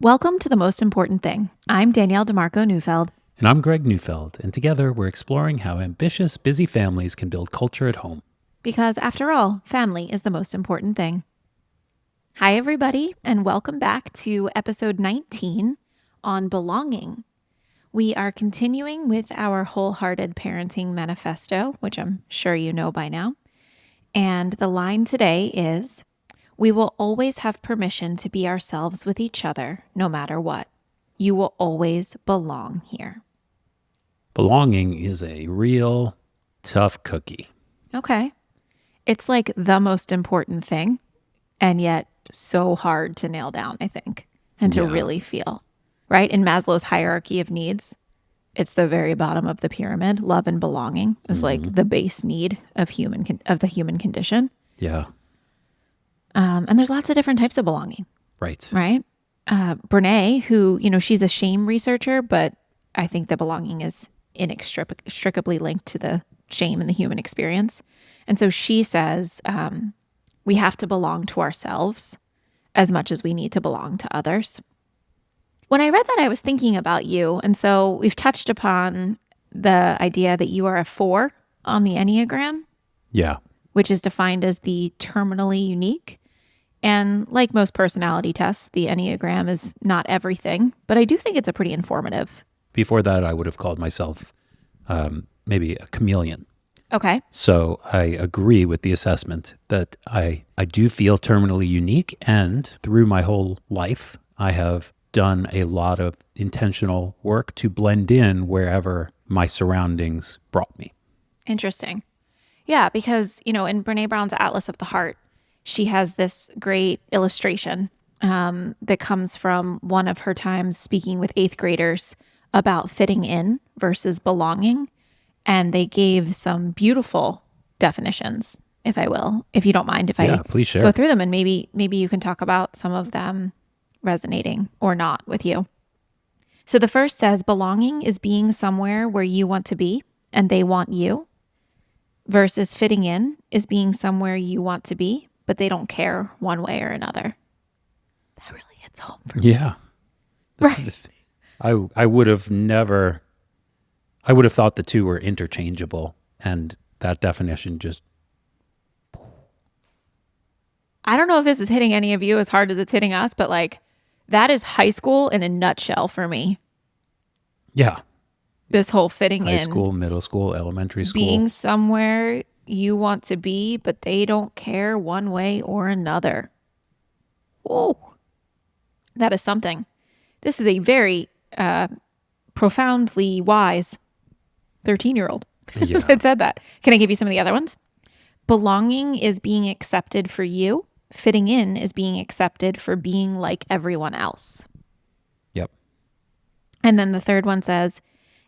Welcome to The Most Important Thing. I'm Danielle DeMarco Neufeld. And I'm Greg Neufeld, and together we're exploring how ambitious, busy families can build culture at home. Because after all, family is the most important thing. Hi, everybody, and welcome back to episode 19 on belonging. We are continuing with our Wholehearted Parenting Manifesto, which I'm sure you know by now. And the line today is, we will always have permission to be ourselves with each other, no matter what. You will always belong here. Belonging is a real tough cookie. Okay. It's like the most important thing, and yet so hard to nail down, I think, and to really feel, right? In Maslow's hierarchy of needs, it's the very bottom of the pyramid. Love and belonging is like the base need of the human condition. Yeah. And there's lots of different types of belonging. Right. Right? Brené, who, she's a shame researcher, but I think that belonging is inextricably linked to the shame in the human experience. And so she says we have to belong to ourselves as much as we need to belong to others. When I read that, I was thinking about you. And so we've touched upon the idea that you are a 4 on the Enneagram. Yeah. Which is defined as the terminally unique. And like most personality tests, the Enneagram is not everything, but I do think it's a pretty informative. Before that, I would have called myself maybe a chameleon. Okay. So I agree with the assessment that I do feel terminally unique, and through my whole life, I have done a lot of intentional work to blend in wherever my surroundings brought me. Interesting. Yeah, because, in Brené Brown's Atlas of the Heart, she has this great illustration that comes from one of her times speaking with 8th graders about fitting in versus belonging. And they gave some beautiful definitions, if you don't mind, if I please share. Go through them, and maybe you can talk about some of them resonating or not with you. So the first says, belonging is being somewhere where you want to be and they want you, versus fitting in is being somewhere you want to be, but they don't care one way or another. That really hits home for me. Yeah. Right. I would have thought the two were interchangeable, and that definition just... I don't know if this is hitting any of you as hard as it's hitting us, but that is high school in a nutshell for me. Yeah. This whole fitting in. High school, middle school, elementary school. Being somewhere you want to be, but they don't care one way or another. Whoa. That is something. This is a very profoundly wise 13-year-old that said that. Can I give you some of the other ones? Belonging is being accepted for you. Fitting in is being accepted for being like everyone else. Yep. And then the third one says,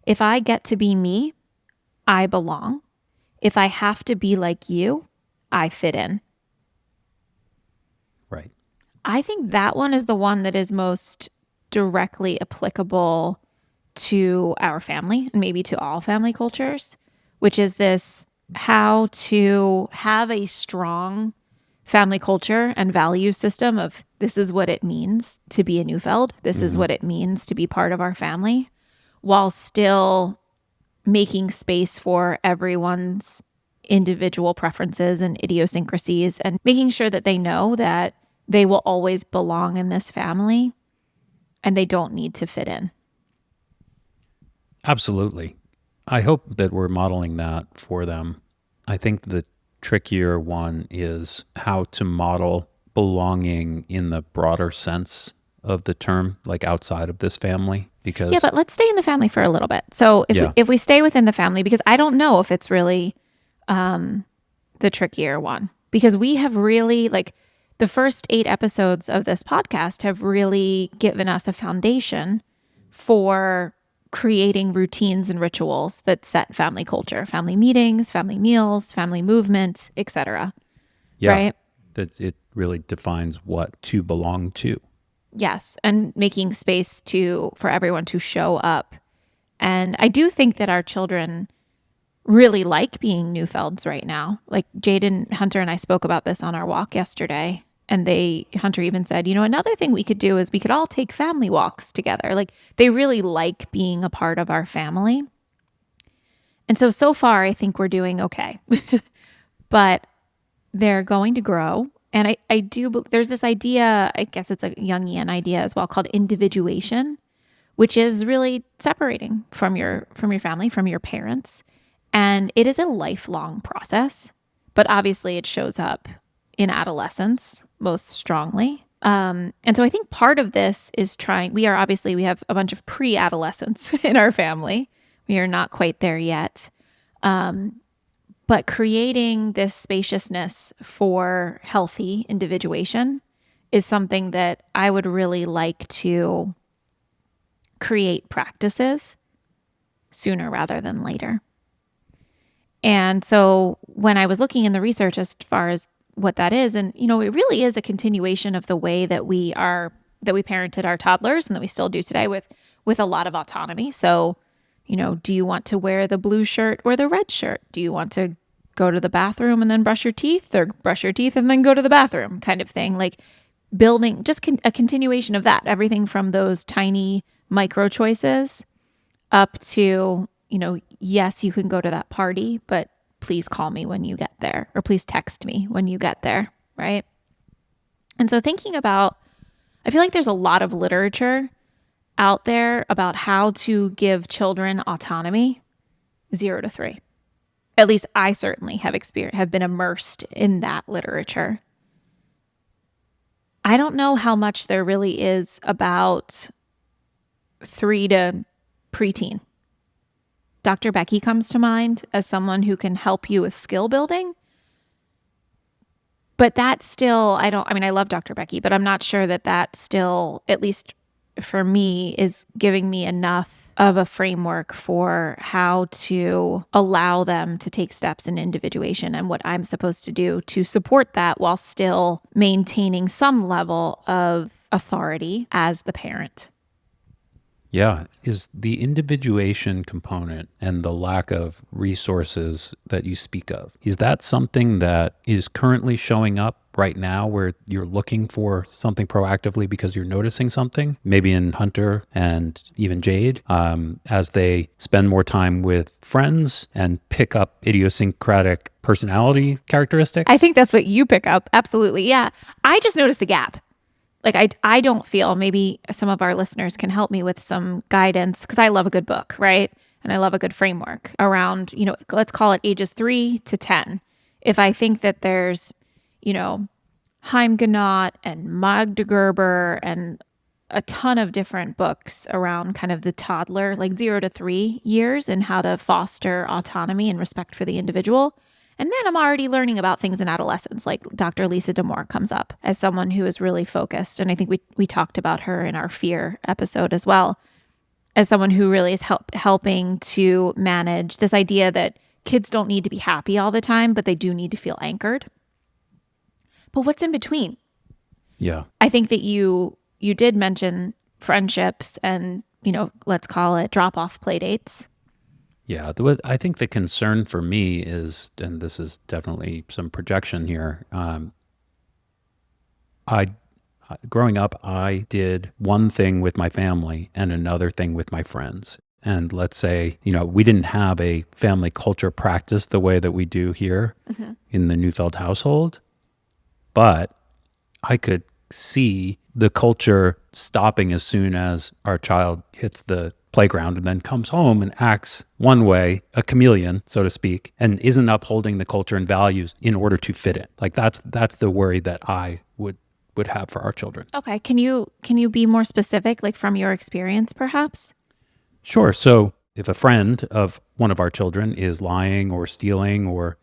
if I get to be me, I belong. If I have to be like you, I fit in. Right. I think that one is the one that is most directly applicable to our family and maybe to all family cultures, which is this how to have a strong family culture and value system of this is what it means to be a Neufeld. This is what it means to be part of our family, while still making space for everyone's individual preferences and idiosyncrasies, and making sure that they know that they will always belong in this family and they don't need to fit in. Absolutely. I hope that we're modeling that for them. I think the trickier one is how to model belonging in the broader sense of the term, like outside of this family. Because but let's stay in the family for a little bit. So if we stay within the family, because I don't know if it's really the trickier one, because we have really, the first 8 episodes of this podcast have really given us a foundation for creating routines and rituals that set family culture, family meetings, family meals, family movement, etc. Yeah, right? That it really defines what to belong to. Yes, and making space for everyone to show up. And I do think that our children really like being Neufelds right now. Like Jaden Hunter and I spoke about this on our walk yesterday. And Hunter even said, another thing we could do is we could all take family walks together. Like they really like being a part of our family. And so far, I think we're doing okay. But they're going to grow. And I do, there's this idea, I guess it's a Jungian idea as well, called individuation, which is really separating from your family, from your parents. And it is a lifelong process, but obviously it shows up in adolescence most strongly. And so I think part of this is we have a bunch of pre-adolescents in our family. We are not quite there yet. But creating this spaciousness for healthy individuation is something that I would really like to create practices sooner rather than later. And so when I was looking in the research as far as what that is, and it really is a continuation of the way that we parented our toddlers and that we still do today with a lot of autonomy. So, do you want to wear the blue shirt or the red shirt? Do you want to go to the bathroom and then brush your teeth, or brush your teeth and then go to the bathroom, kind of thing? Like building just a continuation of that, everything from those tiny micro choices up to, yes, you can go to that party, but please call me when you get there, or please text me when you get there, right? And so I feel like there's a lot of literature out there about how to give children autonomy 0 to 3. At least I certainly have been immersed in that literature. I don't know how much there really is about 3 to preteen. Dr. Becky comes to mind as someone who can help you with skill building. But that still, I love Dr. Becky, but I'm not sure that still, at least for me, is giving me enough of a framework for how to allow them to take steps in individuation and what I'm supposed to do to support that while still maintaining some level of authority as the parent. Yeah. Is the individuation component and the lack of resources that you speak of, is that something that is currently showing up right now where you're looking for something proactively because you're noticing something, maybe in Hunter and even Jade, as they spend more time with friends and pick up idiosyncratic personality characteristics? I think that's what you pick up. Absolutely. Yeah. I just noticed the gap. Like I don't feel, maybe some of our listeners can help me with some guidance, because I love a good book, right? And I love a good framework around, let's call it ages 3 to 10. If I think that there's, Heimgenott and Magdegerber and a ton of different books around kind of the toddler, like 0 to 3 years, and how to foster autonomy and respect for the individual. And then I'm already learning about things in adolescence, like Dr. Lisa D'Amour comes up as someone who is really focused. And I think we talked about her in our fear episode as well, as someone who really is helping to manage this idea that kids don't need to be happy all the time, but they do need to feel anchored. But what's in between? Yeah. I think that you did mention friendships and, let's call it drop-off play dates. Yeah, I think the concern for me is, and this is definitely some projection here. I growing up, I did one thing with my family and another thing with my friends. And let's say, we didn't have a family culture practice the way that we do here in the Neufeld household, but I could see the culture stopping as soon as our child hits the playground and then comes home and acts one way, a chameleon, so to speak, and isn't upholding the culture and values in order to fit in. Like that's the worry that I would have for our children. Okay. Can you be more specific, like from your experience, perhaps? Sure. So if a friend of one of our children is lying or stealing or,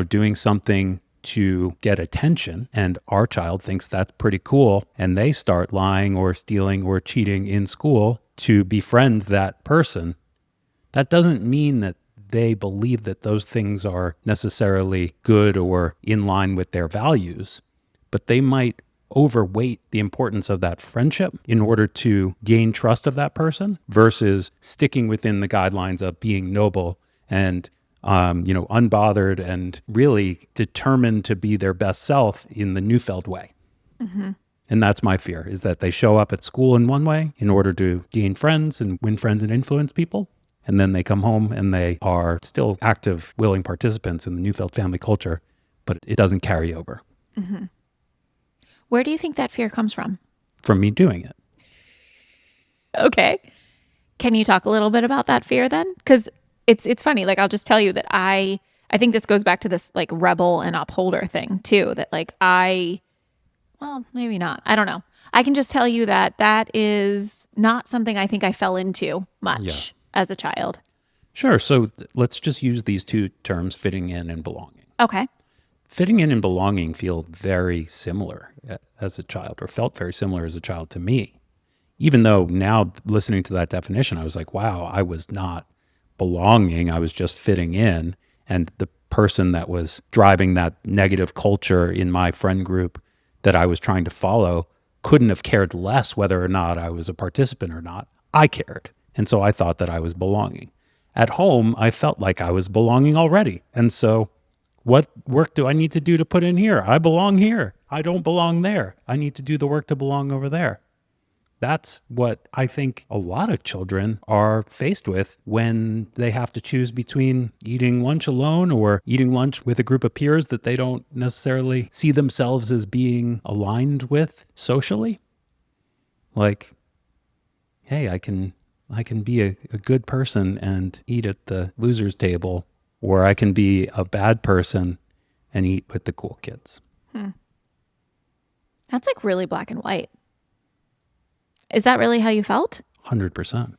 doing something to get attention, and our child thinks that's pretty cool, and they start lying or stealing or cheating in school to befriend that person, that doesn't mean that they believe that those things are necessarily good or in line with their values, but they might overweight the importance of that friendship in order to gain trust of that person versus sticking within the guidelines of being noble and unbothered and really determined to be their best self in the Neufeld way. And that's my fear, is that they show up at school in one way in order to gain friends and win friends and influence people. And then they come home and they are still active, willing participants in the Neufeld family culture, but it doesn't carry over Where do you think that fear comes from? from me doing it. Okay. Can you talk a little bit about that fear then? Because it's funny. Like, I'll just tell you that I think this goes back to this like rebel and upholder thing too. That like well, maybe not. I don't know. I can just tell you that that is not something I think I fell into much as a child. Sure. So let's just use these two terms, fitting in and belonging. Okay. Fitting in and belonging feel very similar as a child, or felt very similar as a child to me. Even though now listening to that definition, I was like, wow, I was not belonging. I was just fitting in. And the person that was driving that negative culture in my friend group that I was trying to follow couldn't have cared less whether or not I was a participant or not. I cared. And so I thought that I was belonging. At home, I felt like I was belonging already. And so what work do I need to do to put in here? I belong here. I don't belong there. I need to do the work to belong over there. That's what I think a lot of children are faced with when they have to choose between eating lunch alone or eating lunch with a group of peers that they don't necessarily see themselves as being aligned with socially. Like, hey, I can be a good person and eat at the losers table, or I can be a bad person and eat with the cool kids. That's like really black and white. Is that really how you felt? 100%.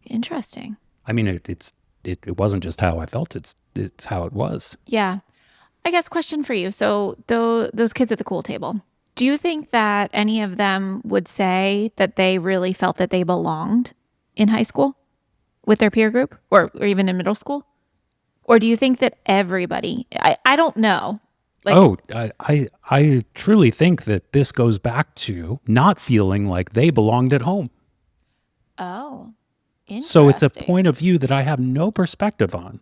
Interesting. I mean, it wasn't just how I felt. It's how it was. Yeah. I guess question for you. So those kids at the cool table, do you think that any of them would say that they really felt that they belonged in high school with their peer group or even in middle school? Or do you think that everybody, I don't know. Like, I truly think that this goes back to not feeling like they belonged at home. oh, interesting. So it's a point of view that I have no perspective on,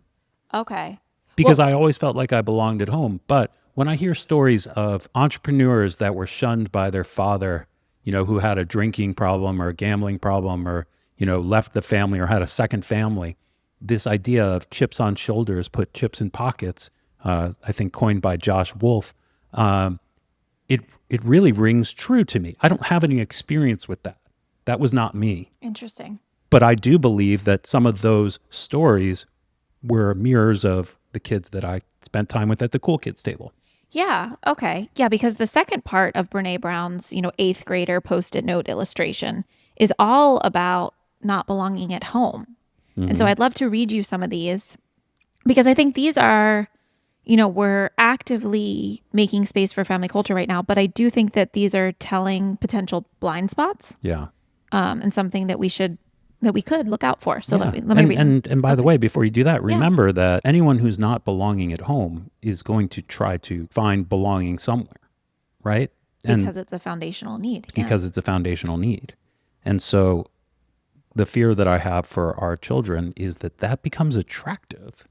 Okay. because I always felt like I belonged at home. But when I hear stories of entrepreneurs that were shunned by their father, who had a drinking problem or a gambling problem, or, left the family or had a second family, this idea of chips on shoulders, put chips in pockets, I think coined by Josh Wolf, it really rings true to me. I don't have any experience with that. That was not me. Interesting. But I do believe that some of those stories were mirrors of the kids that I spent time with at the cool kids table. Yeah. Okay. Yeah. Because the second part of Brené Brown's, eighth grader Post-it note illustration is all about not belonging at home. And so I'd love to read you some of these because I think these are, we're actively making space for family culture right now, but I do think that these are telling potential blind spots. Yeah. And something that we could look out for. So let me read them. And by the way, before you do that, remember that anyone who's not belonging at home is going to try to find belonging somewhere, right? Because it's a foundational need. Because it's a foundational need. And so the fear that I have for our children is that becomes attractive,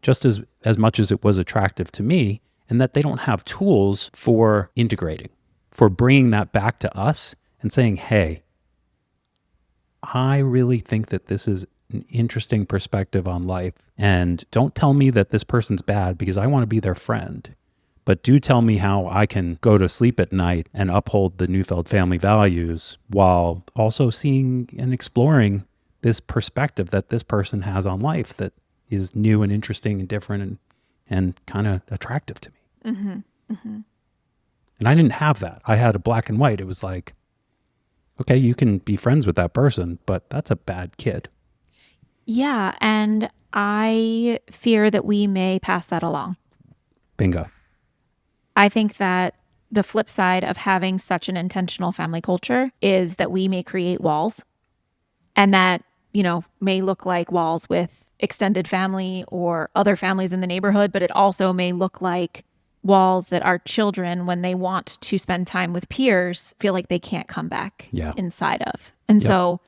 just as much as it was attractive to me, and that they don't have tools for integrating, for bringing that back to us and saying, hey, I really think that this is an interesting perspective on life. And don't tell me that this person's bad because I want to be their friend. But do tell me how I can go to sleep at night and uphold the Neufeld family values while also seeing and exploring this perspective that this person has on life that is new and interesting and different and kind of attractive to me. And I didn't have that. I had a black and white. It was like, okay, you can be friends with that person, but that's a bad kid. Yeah. And I fear that we may pass that along. Bingo. I think that the flip side of having such an intentional family culture is that we may create walls, and that, may look like walls with extended family or other families in the neighborhood, but it also may look like walls that our children, when they want to spend time with peers, feel like they can't come back inside of. And so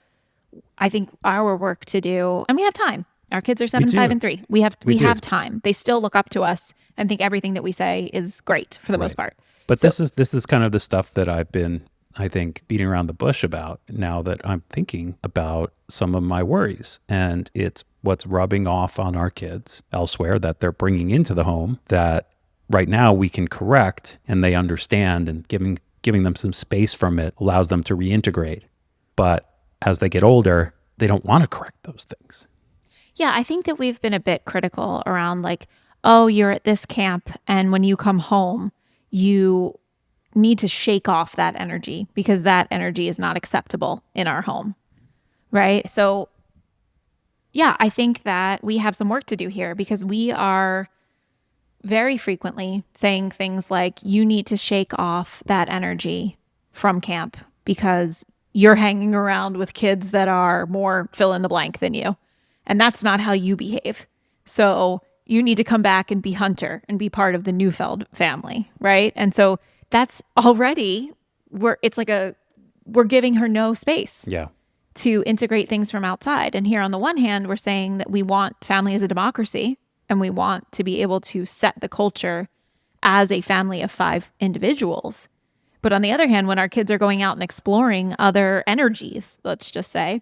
I think our work to do, and we have time. Our kids are 7, 5, and 3. We have time. They still look up to us and think everything that we say is great for the most part. But So this is kind of the stuff that I've been, I think, beating around the bush about now that I'm thinking about some of my worries. And it's what's rubbing off on our kids elsewhere that they're bringing into the home that right now we can correct and they understand, and giving them some space from it allows them to reintegrate. But as they get older, they don't want to correct those things. yeah, I think that we've been a bit critical around like, oh, you're at this camp, and when you come home, you need to shake off that energy because that energy is not acceptable in our home. Right. So, yeah, I think that we have some work to do here because we are very frequently saying things like, you need to shake off that energy from camp because you're hanging around with kids that are more fill in the blank than you. And that's not how you behave. So you need to come back and be Hunter and be part of the Neufeld family. Right. And so that's already we're giving her no space Yeah. to integrate things from outside. And here on the one hand, we're saying that we want family as a democracy and we want to be able to set the culture as a family of 5 individuals. But on the other hand, when our kids are going out and exploring other energies, let's just say,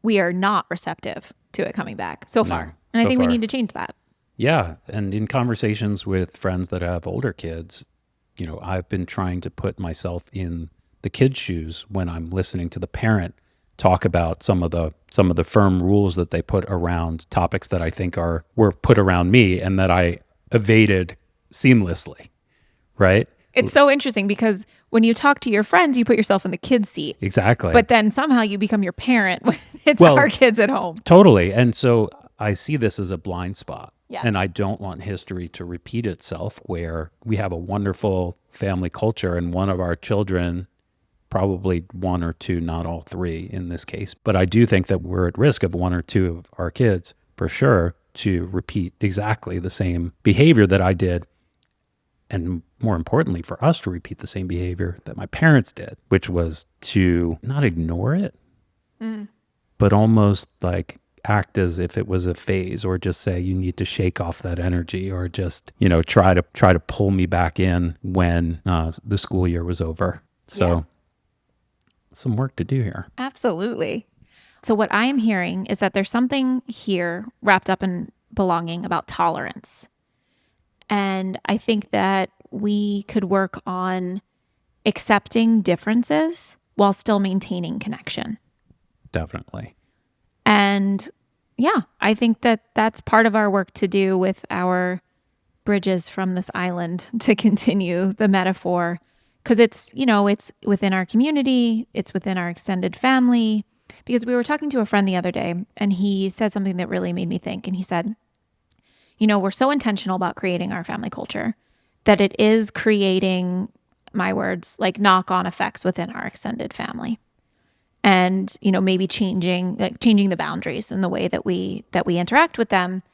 we are not receptive to it coming back so far. And I so think we far. need to change that. Yeah. And in conversations with friends that have older kids, I've been trying to put myself in the kid's shoes when I'm listening to the parent talk about some of the firm rules that they put around topics that I think were put around me and that I evaded seamlessly. Right? It's so interesting because when you talk to your friends, you put yourself in the kid's seat. Exactly. But then somehow you become your parent when it's Well, our kids at home. Totally. And so I see this as a blind spot. Yeah. And I don't want history to repeat itself where we have a wonderful family culture and one of our children, probably 1 or 2, not all 3 in this case, but I do think that we're at risk of 1 or 2 of our kids for sure to repeat exactly the same behavior that I did. And more importantly, for us to repeat the same behavior that my parents did, which was to not ignore it, but almost like act as if it was a phase, or just say you need to shake off that energy, or just try to pull me back in when the school year was over. So some work to do here. Absolutely. So what I am hearing is that there's something here wrapped up in belonging about tolerance. And I think that we could work on accepting differences while still maintaining connection. Definitely. And yeah, I think that that's part of our work to do with our bridges from this island, to continue the metaphor, because it's within our community, it's within our extended family. Because we were talking to a friend the other day and he said something that really made me think. And he said, we're so intentional about creating our family culture that it is creating, my words, like knock-on effects within our extended family. And, maybe changing the boundaries in the way that we interact with them.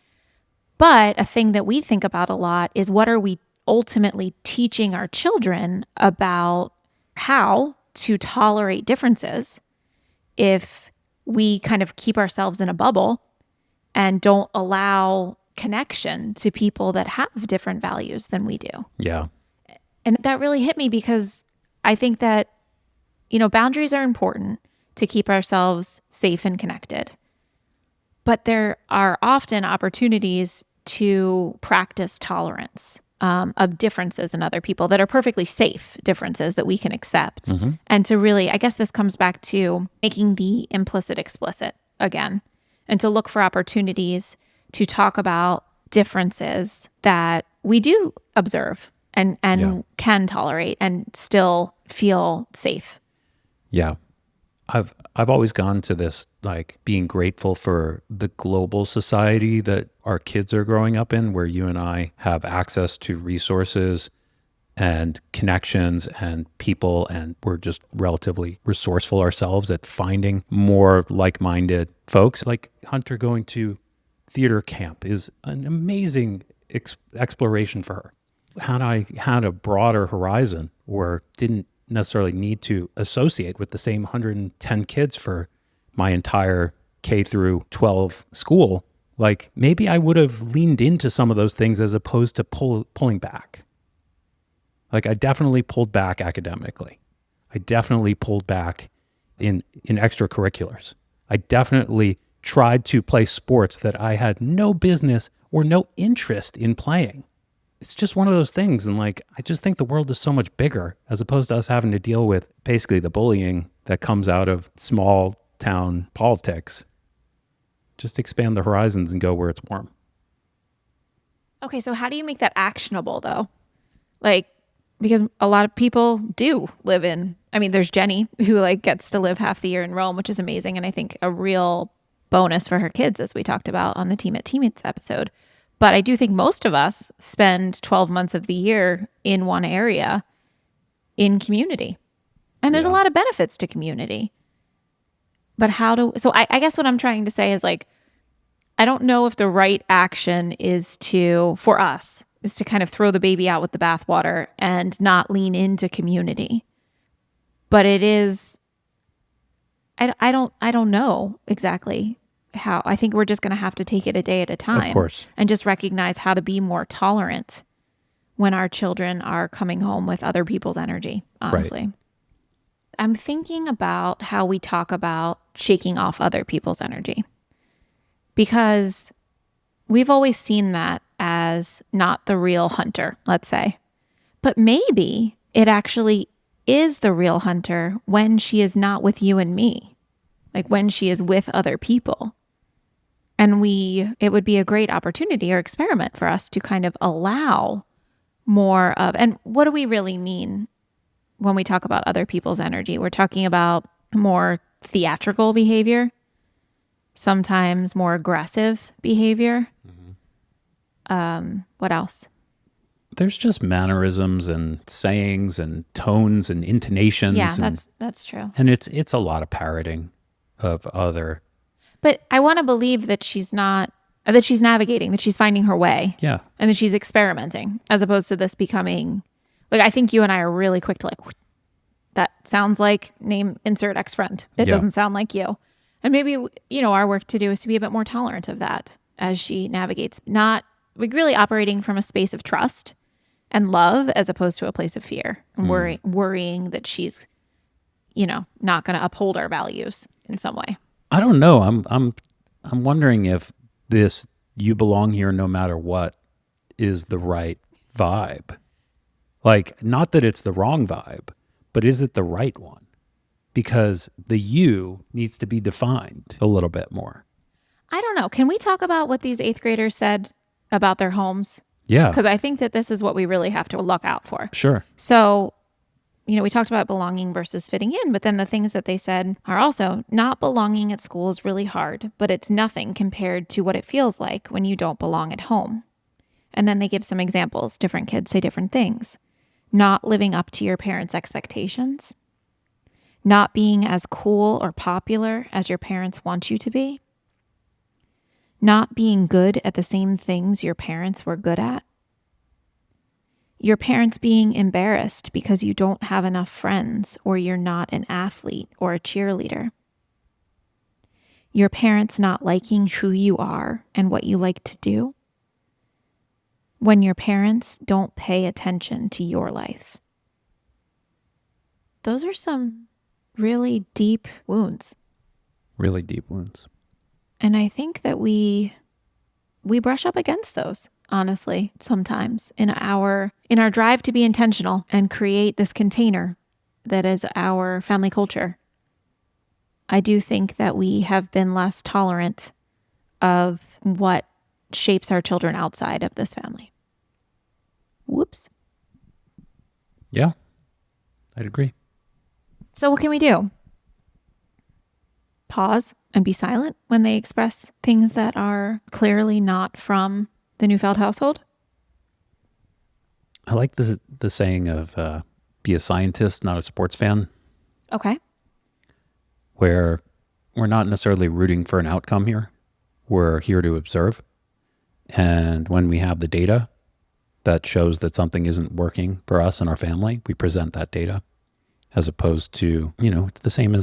But a thing that we think about a lot is, what are we ultimately teaching our children about how to tolerate differences if we kind of keep ourselves in a bubble and don't allow connection to people that have different values than we do. Yeah. And that really hit me because I think that, boundaries are important to keep ourselves safe and connected. But there are often opportunities to practice tolerance of differences in other people that are perfectly safe differences that we can accept. Mm-hmm. And to really, I guess this comes back to making the implicit explicit again, and to look for opportunities to talk about differences that we do observe and can tolerate and still feel safe. Yeah. I've always gone to this, like, being grateful for the global society that our kids are growing up in, where you and I have access to resources and connections and people, and we're just relatively resourceful ourselves at finding more like-minded folks. Like Hunter going to theater camp is an amazing exploration for her. Had a broader horizon, or didn't necessarily need to associate with the same 110 kids for my entire K through 12 school, like maybe I would have leaned into some of those things as opposed to pulling back. Like I definitely pulled back academically. I definitely pulled back in extracurriculars. I definitely tried to play sports that I had no business or no interest in playing. It's just one of those things. And like, I just think the world is so much bigger as opposed to us having to deal with basically the bullying that comes out of small town politics. Just expand the horizons and go where it's warm. Okay, so how do you make that actionable though? Like, because a lot of people do live in, I mean, there's Jenny who like gets to live half the year in Rome, which is amazing. And I think a real bonus for her kids, as we talked about on the Team at Teammates episode. But I do think most of us spend 12 months of the year in one area in community. And there's a lot of benefits to community. But I guess what I'm trying to say is like, I don't know if the right action for us, is to kind of throw the baby out with the bathwater and not lean into community. But it is, I don't know exactly how. I think we're just going to have to take it a day at a time. Of course. And just recognize how to be more tolerant when our children are coming home with other people's energy, honestly. Right. I'm thinking about how we talk about shaking off other people's energy. Because we've always seen that as not the real hunter, let's say. But maybe it actually is the real hunter when she is not with you and me, like when she is with other people. And it would be a great opportunity or experiment for us to kind of allow more of, and what do we really mean when we talk about other people's energy? We're talking about more theatrical behavior, sometimes more aggressive behavior. What else? There's just mannerisms and sayings and tones and intonations. Yeah, that's true. And it's a lot of parroting of other. But I want to believe that she's navigating, that she's finding her way. Yeah. And that she's experimenting, as opposed to this becoming, like, I think you and I are really quick to like, that sounds like name insert ex-friend. It doesn't sound like you. And maybe, our work to do is to be a bit more tolerant of that as she navigates, not like really operating from a space of trust and love as opposed to a place of fear and worrying that she's, not going to uphold our values in some way. I don't know. I'm wondering if this "you belong here no matter what" is the right vibe. Like, not that it's the wrong vibe, but is it the right one? Because the "you" needs to be defined a little bit more. I don't know. Can we talk about what these 8th graders said about their homes? Yeah. Because I think that this is what we really have to look out for. Sure. So, we talked about belonging versus fitting in, but then the things that they said are also not belonging at school is really hard, but it's nothing compared to what it feels like when you don't belong at home. And then they give some examples. Different kids say different things. Not living up to your parents' expectations. Not being as cool or popular as your parents want you to be. Not being good at the same things your parents were good at. Your parents being embarrassed because you don't have enough friends or you're not an athlete or a cheerleader. Your parents not liking who you are and what you like to do. When your parents don't pay attention to your life. Those are some really deep wounds. Really deep wounds. And I think that we brush up against those, honestly, sometimes in our drive to be intentional and create this container that is our family culture. I do think that we have been less tolerant of what shapes our children outside of this family. Whoops. Yeah, I'd agree. So what can we do? Pause and be silent when they express things that are clearly not from the Neufeld household? I like the saying of be a scientist, not a sports fan. Okay. Where we're not necessarily rooting for an outcome here. We're here to observe. And when we have the data that shows that something isn't working for us and our family, we present that data, as opposed to, it's the same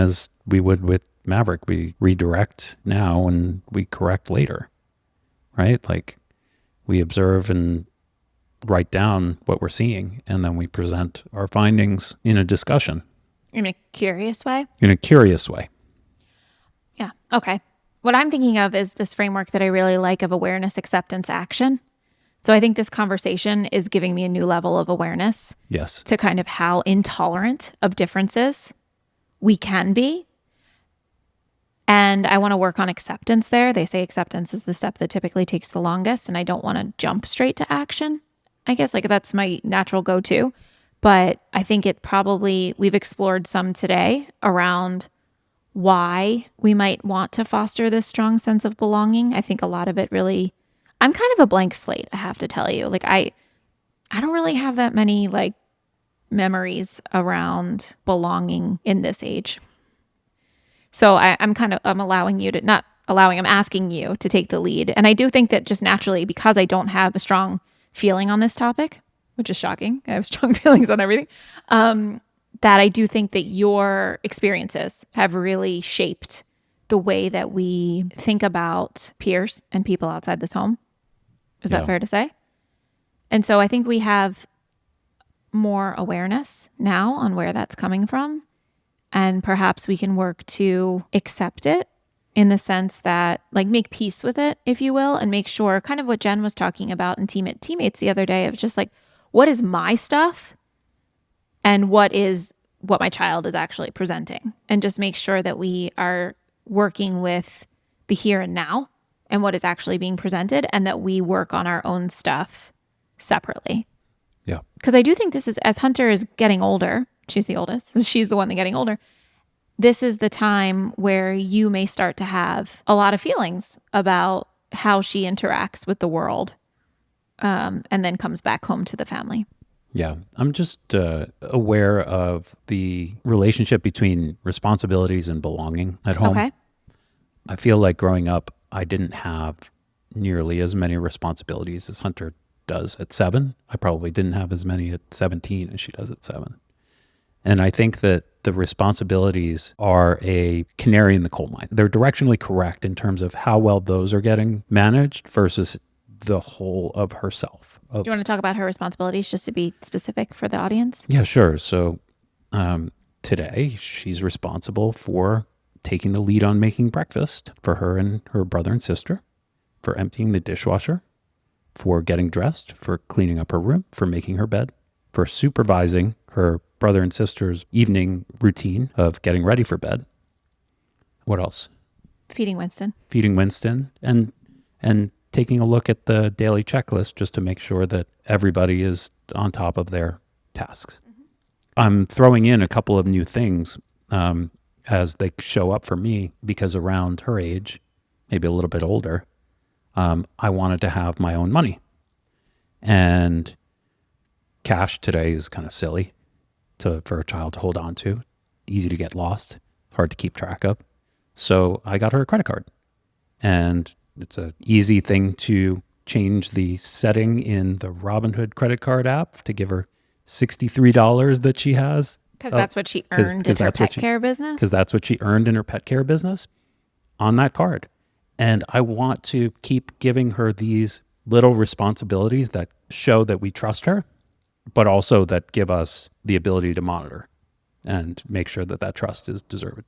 as we would with Maverick. We redirect now and we correct later, right? Like we observe and write down what we're seeing, and then we present our findings in a discussion In a curious way. in a curious way. Yeah. Okay. What I'm thinking of is this framework that I really like of awareness, acceptance, action. So I think this conversation is giving me a new level of awareness Yes. to kind of how intolerant of differences we can be. And I want to work on acceptance there. They say acceptance is the step that typically takes the longest, and I don't want to jump straight to action. I guess like that's my natural go-to. But I think we've explored some today around why we might want to foster this strong sense of belonging. I think a lot of it really, I'm kind of a blank slate, I have to tell you. Like I don't really have that many like memories around belonging in this age. So I'm allowing you to not allowing, I'm asking you to take the lead. And I do think that just naturally, because I don't have a strong feeling on this topic, which is shocking. I have strong feelings on everything. That I do think that your experiences have really shaped the way that we think about peers and people outside this home. Is that fair to say? And so I think we have more awareness now on where that's coming from. And perhaps we can work to accept it in the sense that, like, make peace with it, if you will, and make sure kind of what Jen was talking about in Teammates the other day of just like, what is my stuff and what my child is actually presenting, and just make sure that we are working with the here and now and what is actually being presented, and that we work on our own stuff separately. Yeah. Because I do think this is, as Hunter is getting older, she's the oldest, so she's the one that's getting older, this is the time where you may start to have a lot of feelings about how she interacts with the world, and then comes back home to the family. Yeah, I'm just aware of the relationship between responsibilities and belonging at home. Okay. I feel like growing up, I didn't have nearly as many responsibilities as Hunter does at 7. I probably didn't have as many at 17 as she does at 7. And I think that the responsibilities are a canary in the coal mine. They're directionally correct in terms of how well those are getting managed versus the whole of herself. Do you want to talk about her responsibilities just to be specific for the audience? Yeah, sure. So today she's responsible for taking the lead on making breakfast for her and her brother and sister, for emptying the dishwasher, for getting dressed, for cleaning up her room, for making her bed, for supervising her brother and sister's evening routine of getting ready for bed. What else? Feeding Winston. Feeding Winston, and taking a look at the daily checklist just to make sure that everybody is on top of their tasks. Mm-hmm. I'm throwing in a couple of new things as they show up for me, because around her age, maybe a little bit older, I wanted to have my own money. And cash today is kind of silly for a child to hold on to, easy to get lost, hard to keep track of. So I got her a credit card, and it's an easy thing to change the setting in the Robinhood credit card app to give her $63 that she has. Because that's what she earned in her pet care business? Because that's what she earned in her pet care business on that card. And I want to keep giving her these little responsibilities that show that we trust her, but also that give us the ability to monitor and make sure that that trust is deserved.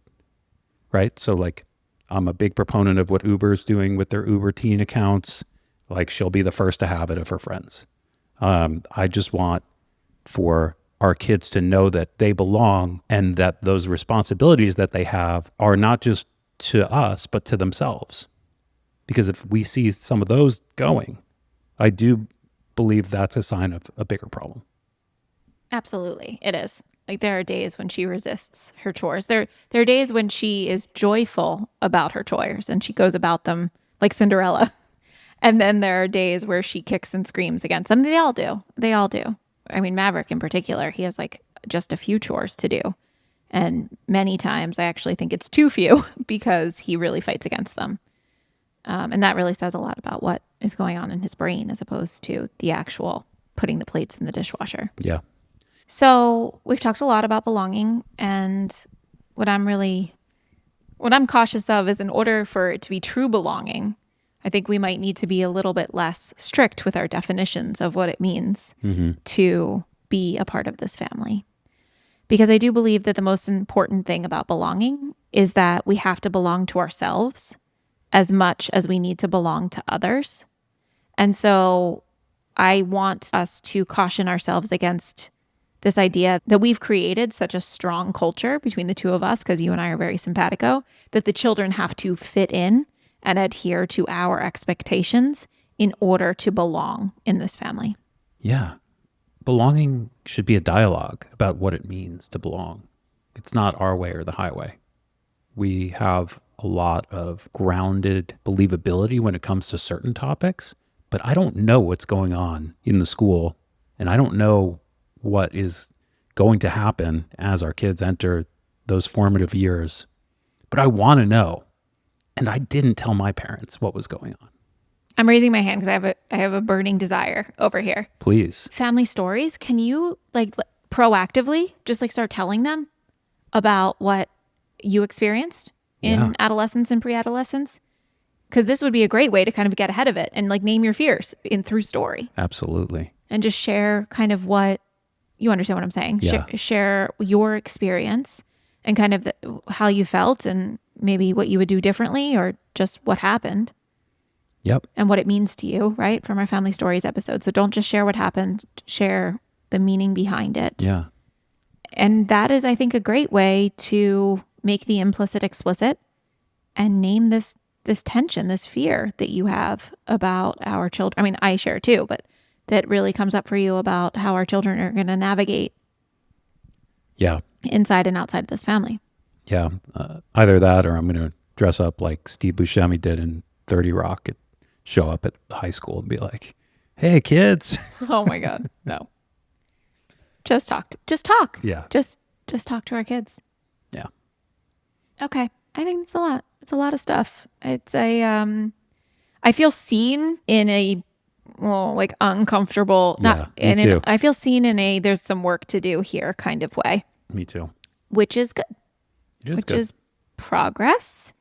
Right? So like, I'm a big proponent of what Uber's doing with their Uber teen accounts. Like, she'll be the first to have it of her friends. I just want for our kids to know that they belong, and that those responsibilities that they have are not just to us, but to themselves. Because if we see some of those going, I do believe that's a sign of a bigger problem. Absolutely. It is. Like, there are days when she resists her chores. There are days when she is joyful about her chores and she goes about them like Cinderella. And then there are days where she kicks and screams against them. They all do. They all do. I mean, Maverick in particular, he has like just a few chores to do. And many times I actually think it's too few because he really fights against them. And that really says a lot about what is going on in his brain as opposed to the actual putting the plates in the dishwasher. Yeah. So we've talked a lot about belonging, and what I'm cautious of is, in order for it to be true belonging, I think we might need to be a little bit less strict with our definitions of what it means to be a part of this family. Because I do believe that the most important thing about belonging is that we have to belong to ourselves as much as we need to belong to others. And so I want us to caution ourselves against this idea that we've created such a strong culture between the two of us, because you and I are very simpatico, that the children have to fit in and adhere to our expectations in order to belong in this family. Yeah. Belonging should be a dialogue about what it means to belong. It's not our way or the highway. We have a lot of grounded believability when it comes to certain topics, but I don't know what's going on in the school, and I don't know what is going to happen as our kids enter those formative years. But I want to know. And I didn't tell my parents what was going on. I'm raising my hand because I have a burning desire over here. Please. Family stories. Can you proactively just start telling them about what you experienced in adolescence and pre-adolescence? Because this would be a great way to kind of get ahead of it and name your fears through story. Absolutely. And just share kind of what you understand what I'm saying. Yeah. Share your experience and kind of how you felt and maybe what you would do differently or just what happened. Yep. And what it means to you, right? From our family stories episode. So don't just share what happened, share the meaning behind it. Yeah. And that is, I think, a great way to make the implicit explicit and name this tension, this fear that you have about our children. I mean, I share too, but that really comes up for you about how our children are going to navigate inside and outside of this family. Yeah. Either that or I'm going to dress up like Steve Buscemi did in 30 Rock and show up at high school and be like, hey, kids. Oh my God. No. Just talk. Yeah. Just talk to our kids. Yeah. Okay. I think it's a lot. It's a lot of stuff. It's I feel seen in a uncomfortable, me too. I feel seen in a there's some work to do here kind of way. Me too. Which is good. It is which good. is progress.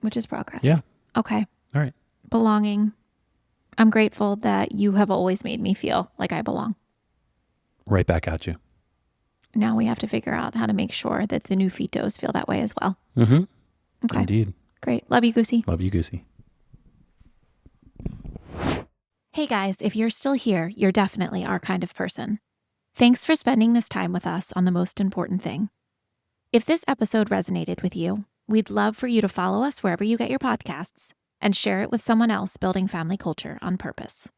Which is progress. Yeah. Okay. All right. Belonging. I'm grateful that you have always made me feel like I belong. Right back at you. Now we have to figure out how to make sure that the new Fitos feel that way as well. Mm-hmm. Okay. Indeed. Great. Love you, Goosey. Love you, Goosey. Hey guys, if you're still here, you're definitely our kind of person. Thanks for spending this time with us on the most important thing. If this episode resonated with you, we'd love for you to follow us wherever you get your podcasts and share it with someone else building family culture on purpose.